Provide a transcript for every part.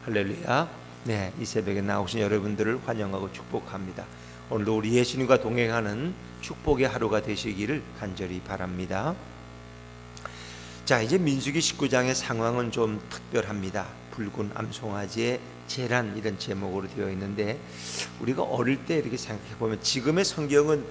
할렐루야. 네, 이 새벽에 나오신 여러분들을 환영하고 축복합니다. 오늘도 우리 예수님과 동행하는 축복의 하루가 되시기를 간절히 바랍니다. 자, 이제 민수기 19장의 상황은 좀 특별합니다. 붉은 암송아지의 재란, 이런 제목으로 되어 있는데, 우리가 어릴 때 이렇게 생각해 보면 지금의 성경은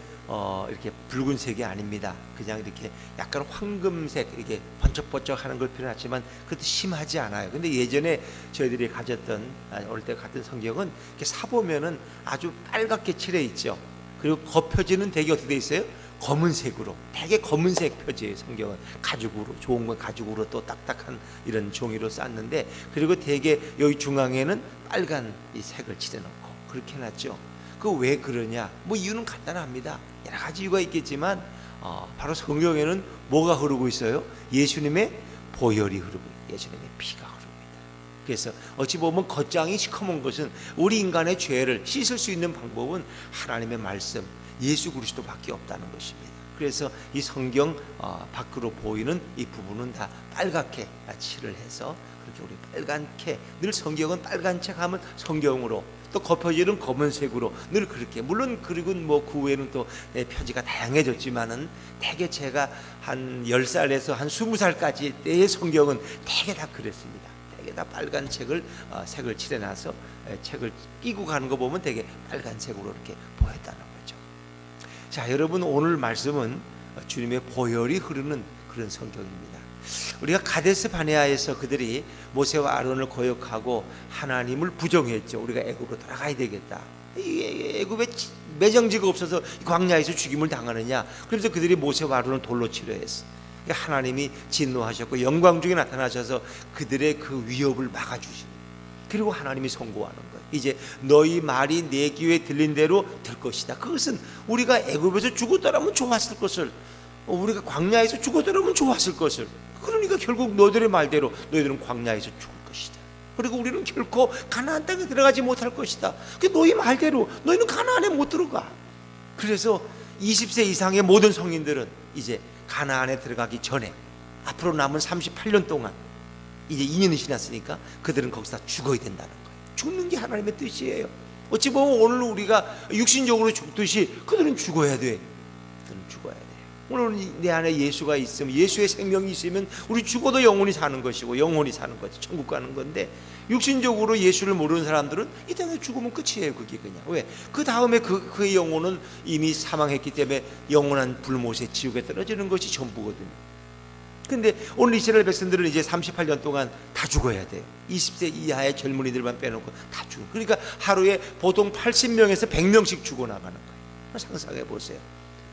이렇게 붉은색이 아닙니다. 그냥 이렇게 약간 황금색, 이렇게 번쩍번쩍하는 걸 표현하지만 그것도 심하지 않아요. 근데 예전에 저희들이 가졌던, 어릴 때 갔던 성경은 이렇게 사보면은 아주 빨갛게 칠해 있죠. 그리고 겉표지는 되게 어떻게 돼 있어요? 검은색으로, 되게 검은색 표지예요. 성경은 가죽으로, 좋은 건 가죽으로 또 딱딱한 이런 종이로 쌌는데, 그리고 되게 여기 중앙에는 빨간 이 색을 칠해놓고 그렇게 해놨죠. 그 왜 그러냐? 뭐 이유는 간단합니다. 여러 가지 이유가 있겠지만 바로 성경에는 뭐가 흐르고 있어요? 예수님의 보혈이 흐르고, 예수님의 피가 흐르고 있다. 그래서 어찌 보면 겉장이 시커먼 것은, 우리 인간의 죄를 씻을 수 있는 방법은 하나님의 말씀, 예수 그리스도밖에 없다는 것입니다. 그래서 이 성경 밖으로 보이는 이 부분은 다 빨갛게 칠을 해서, 그렇게 우리 빨갛게, 늘 성경은 빨간 책 하면 성경으로, 또 겉표지는 검은색으로 늘 그렇게, 물론 그리고 뭐 그 외에는 또 표지가 다양해졌지만은 대개 제가 한 10살에서 한 20살까지 때의 성경은 대개 다 그랬습니다. 대개 다 빨간 색을 칠해놔서 책을 끼고 가는 거 보면 되게 빨간색으로 이렇게 보였다는 거죠. 자, 여러분, 오늘 말씀은 주님의 보혈이 흐르는 그런 성경입니다. 우리가 가데스 바네아에서 그들이 모세와 아론을 거역하고 하나님을 부정했죠. 우리가 애굽으로 돌아가야 되겠다. 애굽에 매정지가 없어서 광야에서 죽임을 당하느냐. 그래서 그들이 모세와 아론을 돌로 치려 했어. 하나님이 진노하셨고 영광 중에 나타나셔서 그들의 그 위협을 막아주시는, 그리고 하나님이 선고하는 거예요. 이제 너희 말이 내 귀에 들린 대로 될 것이다. 그것은 우리가 애굽에서 죽었더라면 좋았을 것을, 우리가 광야에서 죽었더라면 좋았을 것을, 그러니까 결국 너희들의 말대로 너희들은 광야에서 죽을 것이다. 그리고 우리는 결코 가나안 땅에 들어가지 못할 것이다. 그 너희 말대로 너희는 가나안에 못 들어가. 그래서 20세 이상의 모든 성인들은 이제 가나안에 들어가기 전에 앞으로 남은 38년 동안, 이제 2년이 지났으니까 그들은 거기서 죽어야 된다는 거예요. 죽는 게 하나님의 뜻이에요. 어찌 보면 오늘 우리가 육신적으로 죽듯이 그들은 죽어야 돼. 그들은 죽어야 돼. 오늘 내 안에 예수가 있으면, 예수의 생명이 있으면 우리 죽어도 영원히 사는 것이고, 영원히 사는 거지, 천국 가는 건데, 육신적으로 예수를 모르는 사람들은 이 땅에 죽으면 끝이에요. 그게 그냥. 왜? 그 다음에 그의 영혼은 이미 사망했기 때문에 영원한 불못에 지옥에 떨어지는 것이 전부거든요. 근데 오늘 이스라엘 백성들은 이제 38년 동안 다 죽어야 돼요. 20세 이하의 젊은이들만 빼놓고 다 죽어. 그러니까 하루에 보통 80명에서 100명씩 죽어나가는 거예요. 상상해 보세요.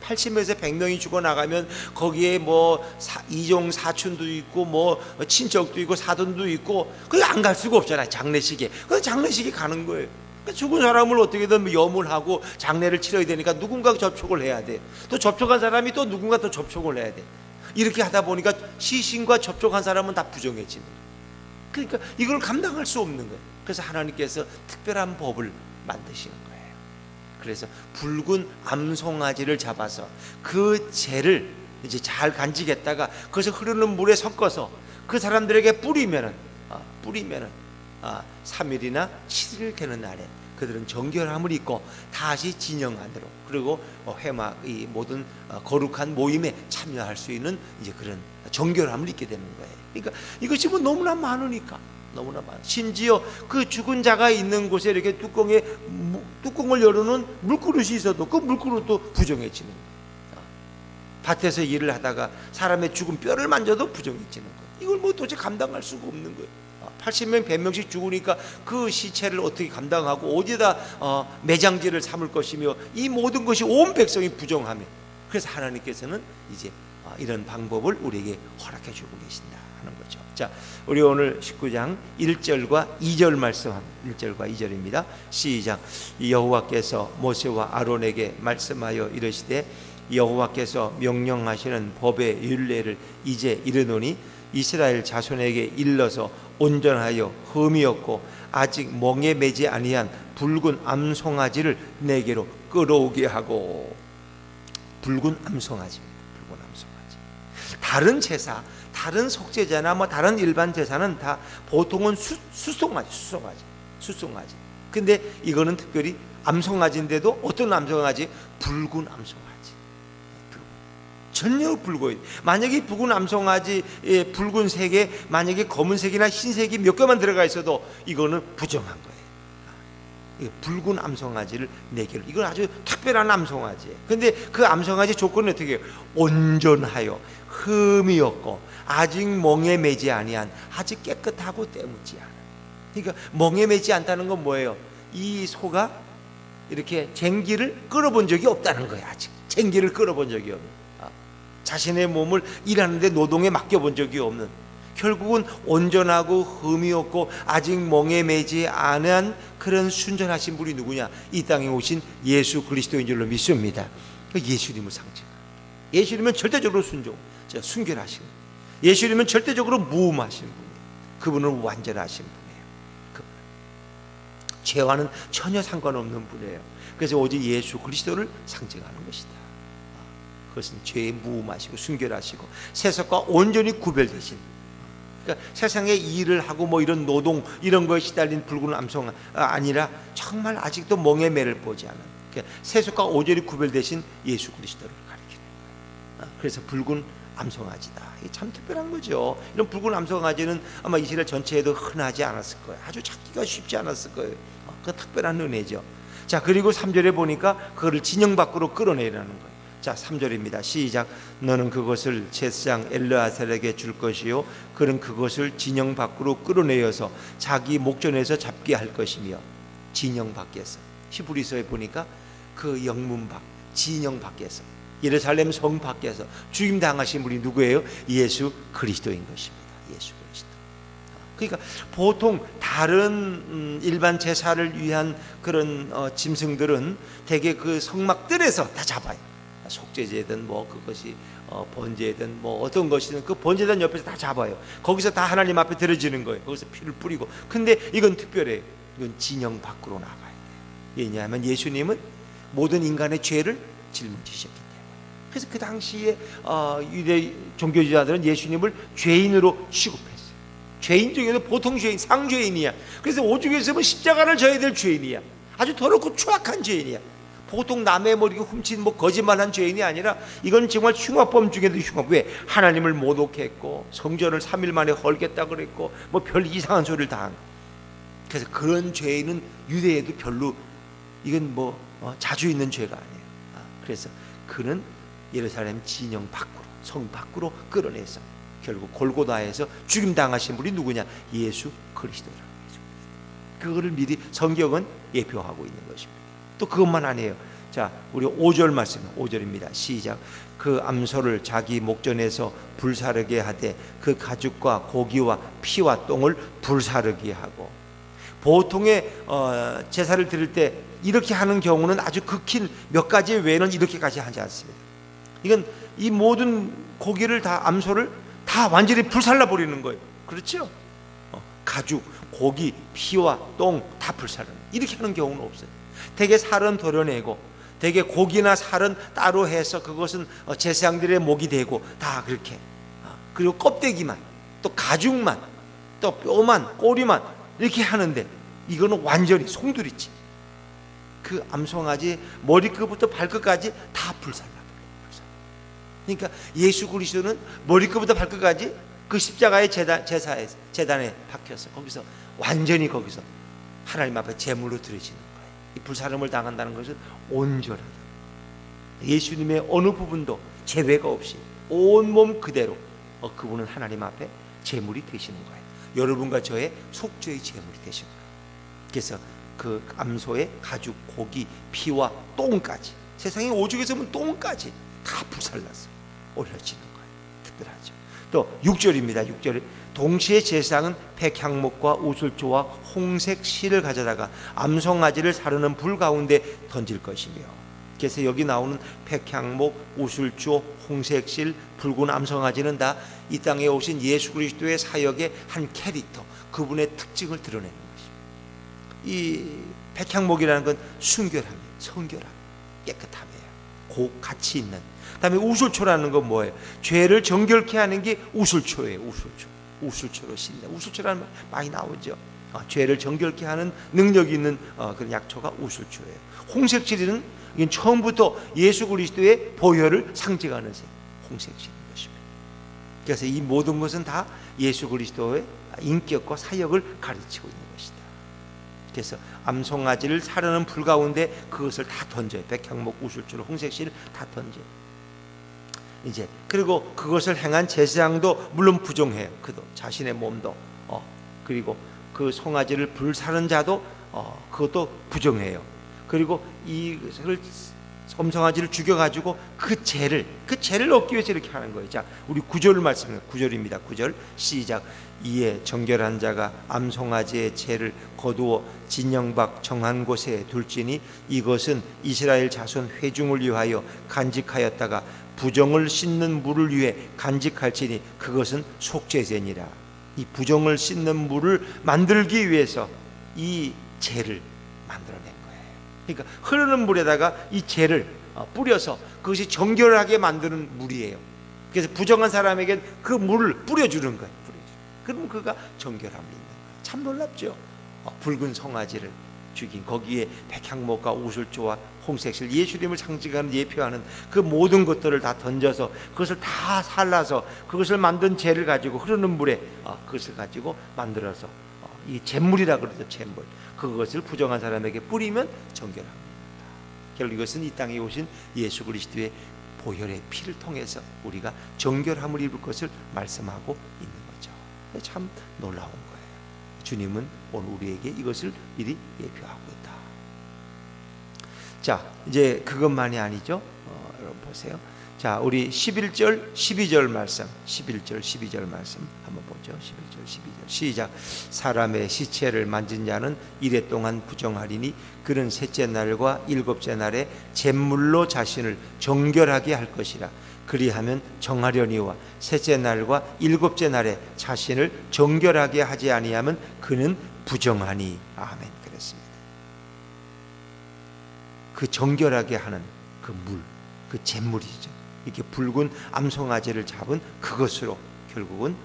80명에서 100명이 죽어나가면 거기에 뭐 이종 사촌도 있고, 뭐 친척도 있고, 사돈도 있고, 그게 안 갈 수가 없잖아요. 장례식에. 그래서 장례식에 가는 거예요. 그러니까 죽은 사람을 어떻게든 염을 장례를 치러야 되니까 누군가 접촉을 해야 돼. 또 접촉한 사람이 또 누군가 또 접촉을 해야 돼. 이렇게 하다 보니까 시신과 접촉한 사람은 다 부정해지는 거예요. 그러니까 이걸 감당할 수 없는 거예요. 그래서 하나님께서 특별한 법을 만드시는 거예요. 그래서 붉은 암송아지를 잡아서 그 재를 이제 잘 간직했다가 그것을 흐르는 물에 섞어서 그 사람들에게 뿌리면은 3일이나 7일 되는 날에 그들은 정결함을 입고 다시 진영 안으로, 그리고 이 모든 거룩한 모임에 참여할 수 있는 이제 그런 정결함을 입게 되는 거예요. 그러니까 이것이 뭐 너무나 많으니까, 너무나 많아. 심지어 그 죽은 자가 있는 곳에 이렇게 뚜껑을 열어놓은 물그릇이 있어도 그 물그릇도 부정해지는 거예요. 밭에서 일을 하다가 사람의 죽은 뼈를 만져도 부정해지는 거예요. 이걸 뭐 도저히 감당할 수가 없는 거예요. 80명 100명씩 죽으니까 그 시체를 어떻게 감당하고 어디다 매장지를 삼을 것이며, 이 모든 것이 온 백성이 부정하며, 그래서 하나님께서는 이제 이런 방법을 우리에게 허락해 주고 계신다 하는 거죠. 자, 우리 오늘 19장 1절과 2절 말씀, 1절과 2절입니다. 시작. 여호와께서 모세와 아론에게 말씀하여 이르시되, 여호와께서 명령하시는 법의 율례를 이제 이르노니 이스라엘 자손에게 일러서 온전하여 흠이 없고 아직 멍에 매지 아니한 붉은 암송아지를 내게로 끌어오게 하고. 붉은 암송아지입니다. 붉은 암송아지. 다른 제사, 다른 속죄제나 뭐 다른 일반 제사는 다 보통은 수송아지. 근데 이거는 특별히 암송아지인데도 어떤 암송아지? 붉은 암송아지. 전혀 붉어요. 만약에 붉은 암송아지의 붉은색에 만약에 검은색이나 흰색이 몇 개만 들어가 있어도 이거는 부정한 거예요. 붉은 암송아지를 4개를, 이건 아주 특별한 암송아지예요. 근데 그 암송아지 조건은 어떻게 해요? 온전하여 흠이 없고 아직 멍에 매지 아니한, 아직 깨끗하고 때묻지 않은. 그러니까 멍에 매지 않다는 건 뭐예요? 이 소가 이렇게 쟁기를 끌어본 적이 없다는 거예요. 아직 쟁기를 끌어본 적이 없는, 자신의 몸을 일하는데 노동에 맡겨본 적이 없는, 결국은 온전하고 흠이 없고 아직 멍에 매지 않은 그런 순전하신 분이 누구냐? 이 땅에 오신 예수 그리스도인 줄로 믿습니다. 예수님을 상징. 예수님은 절대적으로 순결하신, 예수님은 절대적으로 무음하신 분이에요. 그분은 완전하신 분이에요. 죄와는 전혀 상관없는 분이에요. 그래서 오직 예수 그리스도를 상징하는 것이다. 그것은 죄에 무음하시고 순결하시고 세속과 온전히 구별되신, 그러니까 세상에 일을 하고 뭐 이런 노동 이런 거에 시달린 붉은 암송 아니라 정말 아직도 멍에 매를 보지 않은, 그러니까 세속과 온전히 구별되신 예수 그리스도를 가리키는 거예요. 그래서 붉은 암송아지다. 이게 참 특별한 거죠. 이런 붉은 암송아지는 아마 이스라엘 전체에도 흔하지 않았을 거예요. 아주 찾기가 쉽지 않았을 거예요. 그 특별한 은혜죠. 자, 그리고 3절에 보니까 그거를 진영 밖으로 끌어내라는 거예요. 자, 3절입니다. 시작. 너는 그것을 제사장 엘르아살에게 줄 것이요 그는 그것을 진영 밖으로 끌어내어서 자기 목전에서 잡게 할 것이며. 진영 밖에서, 히브리서에 보니까 그 영문 밖, 진영 밖에서, 예루살렘 성 밖에서 죽임 당하신 분이 누구예요? 예수 그리스도인 것입니다. 예수 그리스도. 그러니까 보통 다른 일반 제사를 위한 그런 짐승들은 대개 그 성막들에서 다 잡아요. 속죄제든 뭐 그것이 번제든 뭐 어떤 것이든 그 번제단 옆에서 다 잡아요. 거기서 다 하나님 앞에 드려지는 거예요. 거기서 피를 뿌리고. 근데 이건 특별해요. 이건 진영 밖으로 나가야 돼요. 왜냐하면 예수님은 모든 인간의 죄를 짊어지셨기 때문에. 그래서 그 당시에 유대 종교지자들은 예수님을 죄인으로 취급했어요. 죄인 중에도 보통 죄인, 상죄인이야. 그래서 오죽했으면 십자가를 져야 될 죄인이야. 아주 더럽고 추악한 죄인이야. 보통 남의 머리가 훔친 뭐 거짓말한 죄인이 아니라 이건 정말 흉악범 중에도 흉악. 왜? 하나님을 모독했고 성전을 3일 만에 헐겠다 그랬고 뭐 별 이상한 소리를 다 한. 그래서 그런 죄인은 유대에도 별로 이건 뭐 자주 있는 죄가 아니에요. 그래서 그는 예루살렘 진영 밖으로, 성 밖으로 끌어내서 결국 골고다에서 죽임 당하신 분이 누구냐? 예수 그리스도라는 거죠. 그거를 미리 성경은 예표하고 있는 것입니다. 또 그것만 아니에요. 자, 우리 5절 말씀, 5절입니다. 시작. 그 암소를 자기 목전에서 불사르게 하되 그 가죽과 고기와 피와 똥을 불사르게 하고. 보통의 제사를 드릴 때 이렇게 하는 경우는 아주 극히 몇 가지 외에는 이렇게까지 하지 않습니다. 이건 이 모든 고기를 다, 암소를 다 완전히 불살라 버리는 거예요. 그렇죠? 가죽, 고기, 피와 똥 다 불사르는, 이렇게 하는 경우는 없어요. 대개 살은 도려내고, 대개 고기나 살은 따로 해서 그것은 제사장들의 목이 되고 다 그렇게. 그리고 껍데기만, 또 가죽만, 또 뼈만, 꼬리만 이렇게 하는데 이거는 완전히 송두리째. 그 암송아지 머리끝부터 발끝까지 다 불살라버려요. 그러니까 예수 그리스도는 머리끝부터 발끝까지 그 십자가의 제단에 박혀서 거기서 완전히 거기서 하나님 앞에 제물로 드려지는 거예요. 이 불사름을 당한다는 것은 온전하다. 예수님의 어느 부분도 제외가 없이 온몸 그대로 그분은 하나님 앞에 제물이 되시는 거예요. 여러분과 저의 속죄의 제물이 되시는 거예요. 그래서 그 암소의 가죽, 고기, 피와 똥까지, 세상에 오죽해서 똥까지 다 불살라서 올려지는 거예요. 특별하죠. 또 6절입니다. 6절에 동시에 제사장은 백향목과 우슬초와 홍색 실을 가져다가 암송아지를 사르는 불 가운데 던질 것이며. 그래서 여기 나오는 백향목, 우슬초, 홍색 실, 붉은 암송아지는 다 이 땅에 오신 예수 그리스도의 사역의 한 캐릭터, 그분의 특징을 드러내는 것입니다. 이 백향목이라는 건 순결함, 성결함, 깨끗함이에요. 같이 있는. 그다음에 우술초라는 건 뭐예요? 죄를 정결케 하는 게 우술초예요. 우술초로 씻는. 우술초라는 말 많이 나오죠. 죄를 정결케 하는 능력이 있는 그런 약초가 우술초예요. 홍색칠은 이건 처음부터 예수 그리스도의 보혈을 상징하는 색, 홍색칠인 것입니다. 그래서 이 모든 것은 다 예수 그리스도의 인격과 사역을 가르치고 있는 것이다. 그래서 암송아지를 사르는 불 가운데 그것을 다 던져요. 백향목, 우술줄, 홍색실 다 던져요. 이제 그리고 그것을 행한 제사장도 물론 부정해요. 그도 자신의 몸도 그리고 그 송아지를 불 사는 자도 그것도 부정해요. 그리고 이것을 검송아지를 죽여가지고 그 죄를 얻기 위해서 이렇게 하는 거예요. 자, 우리 9절 말씀입니다. 9절입니다. 9절 시작. 이에 정결한 자가 암송아지의 죄를 거두어 진영밖 정한 곳에 둘지니 이것은 이스라엘 자손 회중을 위하여 간직하였다가 부정을 씻는 물을 위해 간직할지니 그것은 속죄제니라. 이 부정을 씻는 물을 만들기 위해서 이 죄를 만들어낸 거예요. 그러니까 흐르는 물에다가 이 죄를 뿌려서 그것이 정결하게 만드는 물이에요. 그래서 부정한 사람에겐 그 물을 뿌려주는 거예요. 그럼 그가 정결함이 있는 거예요. 참 놀랍죠. 붉은 송아지를 죽인 거기에 백향목과 우술초와 홍색실, 예수님을 상징하는 예표하는 그 모든 것들을 다 던져서 그것을 다 살라서 그것을 만든 재를 가지고 흐르는 물에 그것을 가지고 만들어서 이 잿물이라 그러죠. 잿물. 그것을 부정한 사람에게 뿌리면 정결합니다. 결국 이것은 이 땅에 오신 예수 그리스도의 보혈의 피를 통해서 우리가 정결함을 입을 것을 말씀하고 있는 거죠. 참 놀라운 거예요. 주님은 오늘 우리에게 이것을 미리 예표하고 있다. 자, 이제 그것만이 아니죠. 여러분 보세요. 자, 우리 11절, 12절 말씀, 11절, 12절 말씀 한번 보죠. 11절, 12절 시작. 사람의 시체를 만진 자는 이래 동안 부정하리니 그는 셋째 날과 일곱째 날에 잿물로 자신을 정결하게 할 것이라. 그리하면 정하려니와 셋째 날과 일곱째 날에 자신을 정결하게 하지 아니하면 그는 부정하니. 아멘. 그랬습니다. 그 정결하게 하는 그 물, 그 잿물이죠. 이렇게 붉은 암송아지를 잡은 그것으로 결국은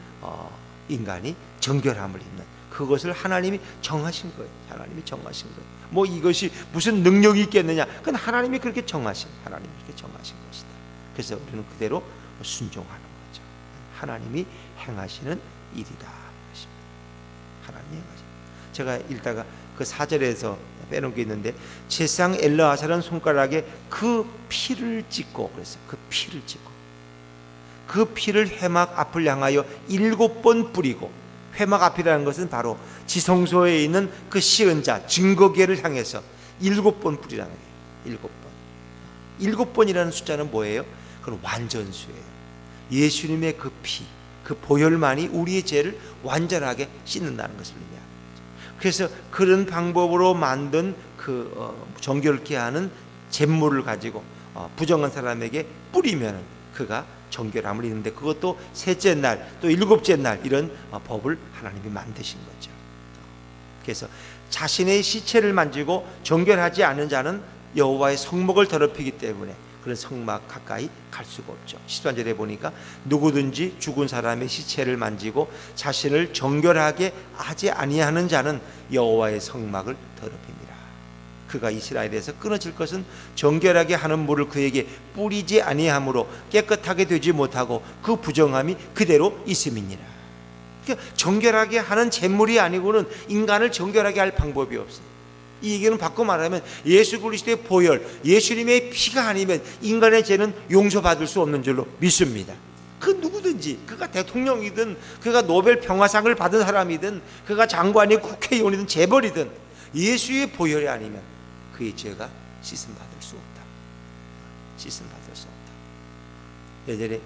인간이 정결함을 입는 그것을 하나님이 정하신 거예요. 하나님이 정하신 거예요. 뭐 이것이 무슨 능력이 있겠느냐? 그건 하나님이 그렇게 정하신, 하나님이 그렇게 정하신 것이다. 그래서 우리는 그대로 순종하는 거죠. 하나님이 행하시는 일이다. 하나님이 행하시는. 제가 읽다가 그 4절에서 빼놓은 게 있는데 제사장 엘르아살은 손가락에 그 피를 찍고 그랬어요. 그 피를 찍고 그 피를 회막 앞을 향하여 7번 뿌리고, 회막 앞이라는 것은 바로 지성소에 있는 그 시은자 증거궤를 향해서 7번 뿌리라는 거예요. 7번. 7번이라는 숫자는 뭐예요? 그건 완전수예요. 예수님의 그 피, 그 보혈만이 우리의 죄를 완전하게 씻는다는 것을 의미합니다. 그래서 그런 방법으로 만든 그 정결케 하는 잿물을 가지고 부정한 사람에게 뿌리면 그가 정결함을 입는데, 그것도 셋째 날 또 일곱째 날 이런 법을 하나님이 만드신 거죠. 그래서 자신의 시체를 만지고 정결하지 않은 자는 여호와의 성막을 더럽히기 때문에 그런 성막 가까이 갈 수가 없죠. 13절에 보니까 누구든지 죽은 사람의 시체를 만지고 자신을 정결하게 하지 아니하는 자는 여호와의 성막을 더럽힙니다. 그가 이스라엘에서 끊어질 것은 정결하게 하는 물을 그에게 뿌리지 아니함으로 깨끗하게 되지 못하고 그 부정함이 그대로 있음이니라. 그러니까 정결하게 하는 잿물이 아니고는 인간을 정결하게 할 방법이 없어요. 이 얘기는 바꿔 말하면 예수 그리스도의 보혈, 예수님의 피가 아니면 인간의 죄는 용서받을 수 없는 줄로 믿습니다. 그 누구든지, 그가 대통령이든 그가 노벨 평화상을 받은 사람이든 그가 장관이 국회의원이든 재벌이든 예수의 보혈이 아니면 그의 죄가 씻음받을 수 없다. 씻음받을 수 없다. 예전에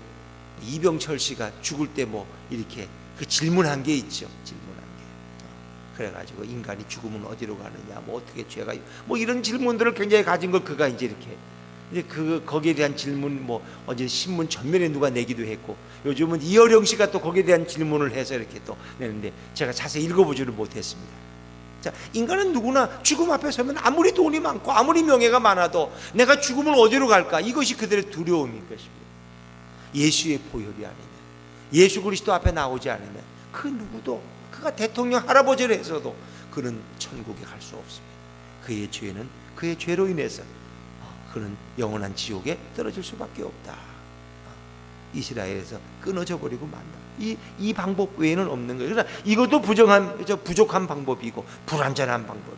이병철 씨가 죽을 때 뭐 이렇게 그 질문한 게 있죠. 질문한 게. 그래가지고 인간이 죽으면 어디로 가느냐, 뭐 어떻게 죄가, 뭐 이런 질문들을 굉장히 가진 걸 그가 이제 이렇게. 이제 거기에 대한 질문 뭐 어제 신문 전면에 누가 내기도 했고, 요즘은 이어령 씨가 또 거기에 대한 질문을 해서 이렇게 또 내는데 제가 자세히 읽어보지를 못했습니다. 자, 인간은 누구나 죽음 앞에 서면 아무리 돈이 많고 아무리 명예가 많아도 내가 죽으면 어디로 갈까? 이것이 그들의 두려움인 것입니다. 예수의 보혈이 아니면, 예수 그리스도 앞에 나오지 않으면 그 누구도, 그가 대통령 할아버지를 해서도 그는 천국에 갈 수 없습니다. 그의 죄는, 그의 죄로 인해서 그는 영원한 지옥에 떨어질 수밖에 없다. 이스라엘에서 끊어져 버리고 만다. 이 방법 외에는 없는 거예요. 그러나 이것도 부족한 방법이고 불완전한 방법.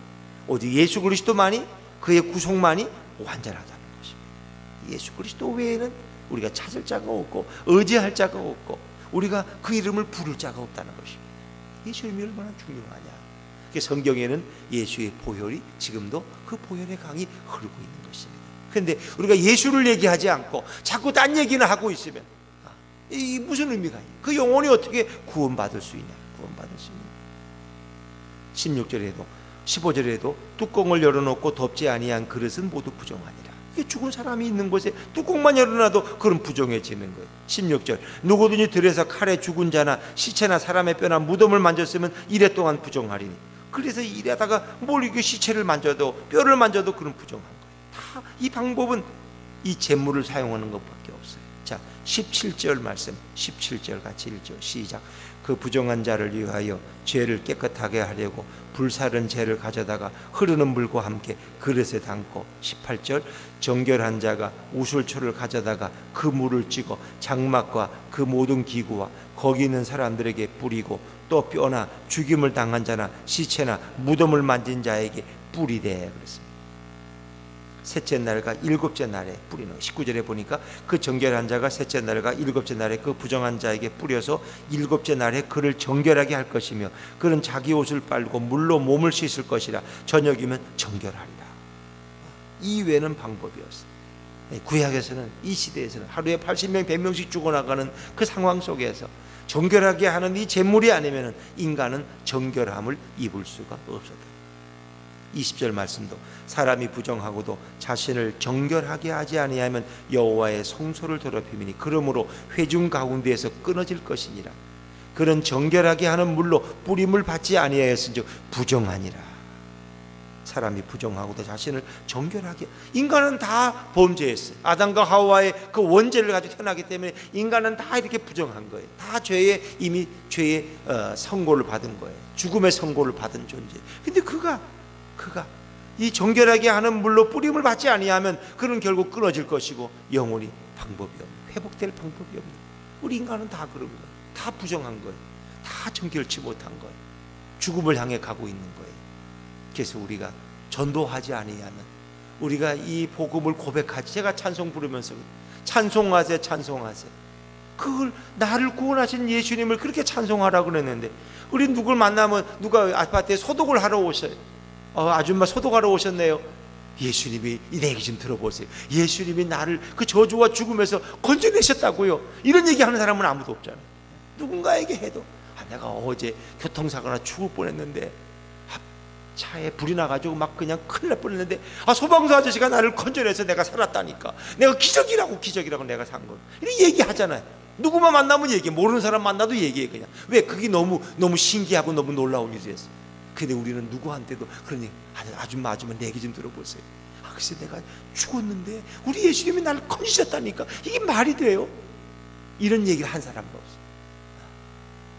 오직 예수 그리스도만이, 그의 구속만이 완전하다는 것입니다. 예수 그리스도 외에는 우리가 찾을 자가 없고 의지할 자가 없고 우리가 그 이름을 부를 자가 없다는 것입니다. 예수님이 얼마나 중요하냐. 성경에는 예수의 보혈이 지금도 그 보혈의 강이 흐르고 있는 것입니다. 그런데 우리가 예수를 얘기하지 않고 자꾸 딴 얘기는 하고 있으면 이 무슨 의미가 있냐? 그 영혼이 어떻게 구원받을 수 있냐? 구원받을 수 있냐? 16절에도 15절에도 뚜껑을 열어놓고 덮지 아니한 그릇은 모두 부정하니라. 이게 죽은 사람이 있는 곳에 뚜껑만 열어놔도 그런 부정해지는 거예요. 16절, 누구든지 들에서 칼에 죽은 자나 시체나 사람의 뼈나 무덤을 만졌으면 이래 동안 부정하리니. 그래서 이래다가 뭘 이게 시체를 만져도 뼈를 만져도 그런 부정한 거예요. 다 이 방법은 이 재물을 사용하는 것밖에 없어요. 자, 17절 말씀, 17절 같이 읽죠. 시작. 그 부정한 자를 위하여 죄를 깨끗하게 하려고 불사른 재를 가져다가 흐르는 물과 함께 그릇에 담고. 18절, 정결한 자가 우슬초를 가져다가 그 물을 찍어 장막과 그 모든 기구와 거기 있는 사람들에게 뿌리고 또 뼈나 죽임을 당한 자나 시체나 무덤을 만진 자에게 뿌리되 그랬습니다. 셋째 날과 일곱째 날에 뿌리는. 19절에 보니까 그 정결한 자가 셋째 날과 일곱째 날에 그 부정한 자에게 뿌려서 일곱째 날에 그를 정결하게 할 것이며 그는 자기 옷을 빨고 물로 몸을 씻을 것이라. 저녁이면 정결하리라. 이 외에는 방법이 없어요. 구약에서는, 이 시대에서는 하루에 80명 100명씩 죽어나가는 그 상황 속에서 정결하게 하는 이 제물이 아니면 인간은 정결함을 입을 수가 없었다. 20절 말씀도 사람이 부정하고도 자신을 정결하게 하지 아니하면 여호와의 성소를 더럽히니 그러므로 회중 가운데에서 끊어질 것이니라. 그는 정결하게 하는 물로 뿌림을 받지 아니하였은즉 부정하니라. 사람이 부정하고도 자신을 정결하게, 인간은 다 범죄했어요. 아담과 하와의 그 원죄를 가지고 태어나기 때문에 인간은 다 이렇게 부정한 거예요. 다 이미 죄의 선고를 받은 거예요. 죽음의 선고를 받은 존재. 근데 그가 이 정결하게 하는 물로 뿌림을 받지 아니하면 그는 결국 끊어질 것이고 영원히 방법이 없는, 회복될 방법이 없는. 우리 인간은 다 그런 거예요. 다 부정한 거예요. 다 정결치 못한 거예요. 죽음을 향해 가고 있는 거예요. 그래서 우리가 전도하지 아니하면, 우리가 이 복음을 고백하지, 제가 찬송 부르면서 찬송하세요, 찬송하세요. 그걸 나를 구원하신 예수님을 그렇게 찬송하라고 그랬는데 우리 누굴 만나면 누가 아파트에 소독을 하러 오셔요. 아줌마 소독하러 오셨네요. 예수님이 내 얘기 좀 들어보세요. 예수님이 나를 그 저주와 죽음에서 건져내셨다고요. 이런 얘기하는 사람은 아무도 없잖아요. 누군가에게 해도 내가 어제 교통사고나 죽을 뻔했는데 차에 불이 나가지고 막 그냥 큰일 날 뻔했는데 소방서 아저씨가 나를 건져내서 내가 살았다니까. 내가 기적이라고 내가 산 거. 이렇게 얘기하잖아요. 누구만 만나면 얘기해. 모르는 사람 만나도 얘기해 그냥. 왜? 그게 너무 신기하고 너무 놀라운 일이었어. 근데 우리는 누구한테도 그러니 아줌마 내 얘기 좀 들어보세요. 글쎄 내가 죽었는데 우리 예수님이 나를 건지셨다니까. 이게 말이 돼요? 이런 얘기를 한 사람도 없어.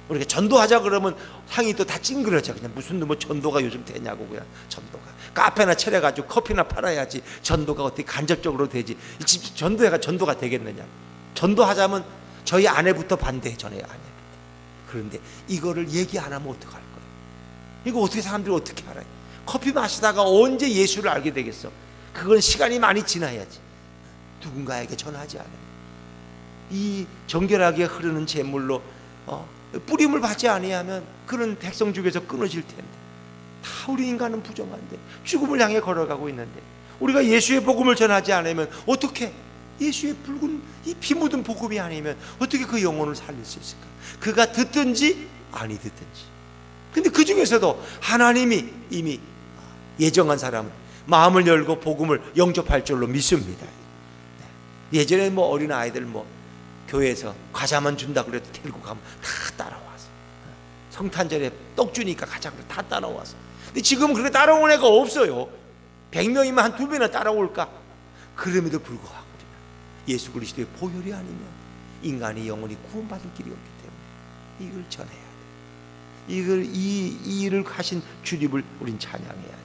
우리가 전도하자 그러면 상이 또 다 찡그러져. 그냥 무슨 뭐 전도가 요즘 되냐고. 그냥 전도가 카페나 차려가지고 커피나 팔아야지 전도가 어떻게 간접적으로 되지. 전도가 되겠느냐. 전도하자면 저희 아내부터 반대해. 저희 아내부터. 그런데 이거를 얘기 안 하면 어떡할 거예요? 이거 어떻게 사람들이 어떻게 알아요? 커피 마시다가 언제 예수를 알게 되겠어? 그건 시간이 많이 지나야지. 누군가에게 전하지 않아요. 이 정결하게 흐르는 제물로 뿌림을 받지 아니하면 그런 백성 중에서 끊어질 텐데, 다 우리 인간은 부정한데 죽음을 향해 걸어가고 있는데 우리가 예수의 복음을 전하지 않으면 어떻게, 예수의 붉은 이 피 묻은 복음이 아니면 어떻게 그 영혼을 살릴 수 있을까? 그가 듣든지 아니 듣든지. 근데 그 중에서도 하나님이 이미 예정한 사람은 마음을 열고 복음을 영접할 줄로 믿습니다. 예전에 뭐 어린 아이들 교회에서 과자만 준다 그래도 데리고 가면 다 따라와서, 성탄절에 떡 주니까 가자 그래 다 따라와서 근데 지금 그렇게 따라오는 애가 없어요. 100명이면 한 2명이나 따라올까? 그럼에도 불구하고 예수 그리스도의 보혈이 아니면 인간이 영원히 구원받을 길이 없기 때문에 이걸 전해야 돼. 이 일을 하신 주님을 우린 찬양해야 돼.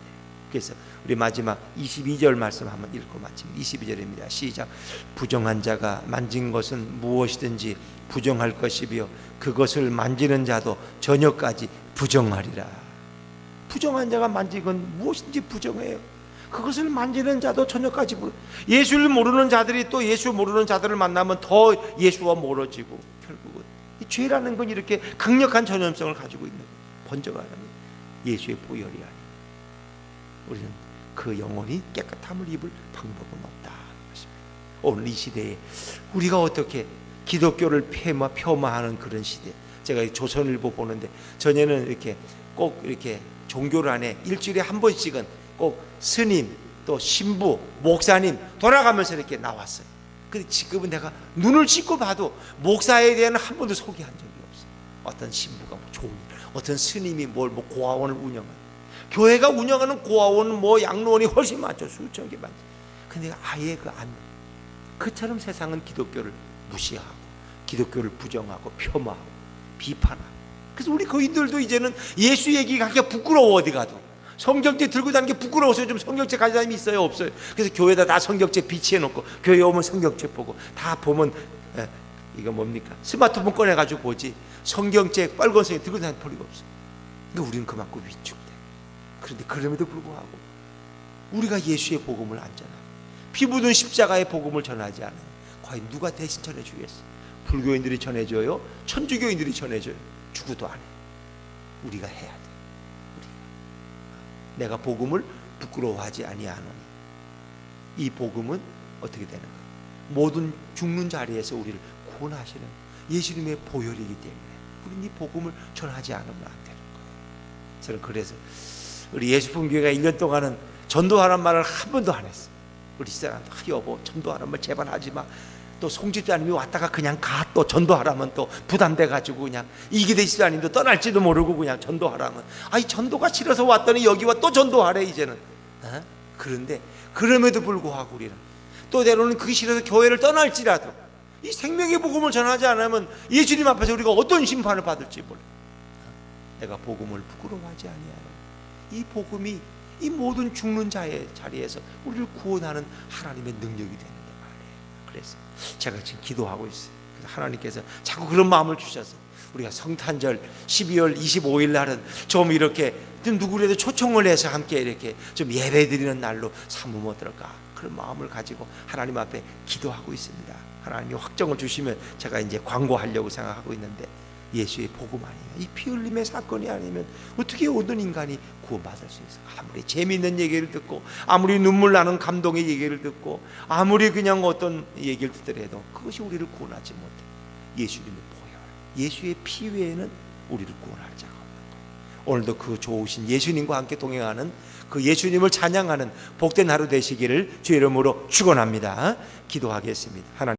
그래서 우리 마지막 22절 말씀 한번 읽고 마칩니다. 22절입니다. 시작. 부정한 자가 만진 것은 무엇이든지 부정할 것이며 그것을 만지는 자도 저녁까지 부정하리라. 부정한 자가 만진 건 무엇이든지 부정해요. 그것을 만지는 자도 저녁까지 예수를 모르는 자들이 또 예수 모르는 자들을 만나면 더 예수와 멀어지고 결국은 이 죄라는 건 이렇게 강력한 전염성을 가지고 있는 번져가는 예수의 보혈이 아니에요. 우리는 그 영혼이 깨끗함을 입을 방법은 없다. 오늘 이 시대에 우리가 어떻게 기독교를 폄하하는 그런 시대. 제가 조선일보 보는데 전에는 이렇게 꼭 이렇게 종교를 안에 일주일에 한 번씩은 꼭 스님 또 신부 목사님 돌아가면서 이렇게 나왔어요. 근데 지금은 내가 눈을 씻고 봐도 목사에 대한 한 번도 소개한 적이 없어요. 어떤 신부가 뭐 좋은 일, 어떤 스님이 뭐 고아원을 운영하는, 교회가 운영하는 고아원 양로원이 훨씬 많죠. 수천 개 많죠. 근데 아예 그처럼 세상은 기독교를 무시하고 기독교를 부정하고 폄하하고 비판하고. 그래서 우리 거인들도 이제는 예수 얘기하기가 부끄러워. 어디 가도 성경책 들고 다니는 게 부끄러워서 좀 성경책 가진 사람이 있어요? 없어요? 그래서 교회에다 다 성경책 비치해놓고 교회 오면 성경책 보고 다 보면 이거 뭡니까? 스마트폰 꺼내가지고 보지 성경책 빨간색에 들고 다니는 pol이가 없어요. 근데 우리는 그만큼 위축돼. 그런데 그럼에도 불구하고 우리가 예수의 복음을 안 전하고 피 묻은 십자가의 복음을 전하지 않으면 과연 누가 대신 전해주겠어? 불교인들이 전해줘요? 천주교인들이 전해줘요? 죽어도 안 해. 우리가 해야 돼. 내가 복음을 부끄러워하지 아니하노니. 이 복음은 어떻게 되는 거예요? 모든 죽는 자리에서 우리를 구원하시는 예수님의 보혈이기 때문에 우리는 이 복음을 전하지 않으면 안 되는 거예요. 저는 그래서 우리 예수품교회가 1년 동안은 전도하란 말을 한 번도 안 했어요. 우리 집사람도 여보 전도하란 말 제발 하지 마. 또 송집사님이 왔다가 그냥 가. 또 전도하라면 또 부담돼가지고 그냥 이기대 집사님도 떠날지도 모르고 그냥 전도하라면 아이 전도가 싫어서 왔더니 여기 와 또 전도하래 이제는. 그런데 그럼에도 불구하고 우리는 또 때로는 그게 싫어서 교회를 떠날지라도 이 생명의 복음을 전하지 않으면 예수님 앞에서 우리가 어떤 심판을 받을지 몰라. 내가 복음을 부끄러워하지 아니하노니. 이 복음이 이 모든 죽는 자의 자리에서 우리를 구원하는 하나님의 능력이 되는 게 말이에요. 그래서 제가 지금 기도하고 있어요. 하나님께서 자꾸 그런 마음을 주셔서 우리가 성탄절 12월 25일 날은 좀 이렇게 좀 누구라도 초청을 해서 함께 이렇게 좀 예배드리는 날로 삼으면 어떨까, 그런 마음을 가지고 하나님 앞에 기도하고 있습니다. 하나님이 확정을 주시면 제가 이제 광고하려고 생각하고 있는데, 예수의 복음 아니면 이 피 흘림의 사건이 아니면 어떻게 모든 인간이 구원받을 수 있어요? 아무리 재미있는 얘기를 듣고 아무리 눈물 나는 감동의 얘기를 듣고 아무리 그냥 어떤 얘기를 듣더라도 그것이 우리를 구원하지 못해. 예수님의 보혈, 예수의 피 외에는 우리를 구원할 자가 없는 거예요. 오늘도 그 좋으신 예수님과 함께 동행하는 그 예수님을 찬양하는 복된 하루 되시기를 주의 이름으로 축원합니다. 기도하겠습니다. 하나님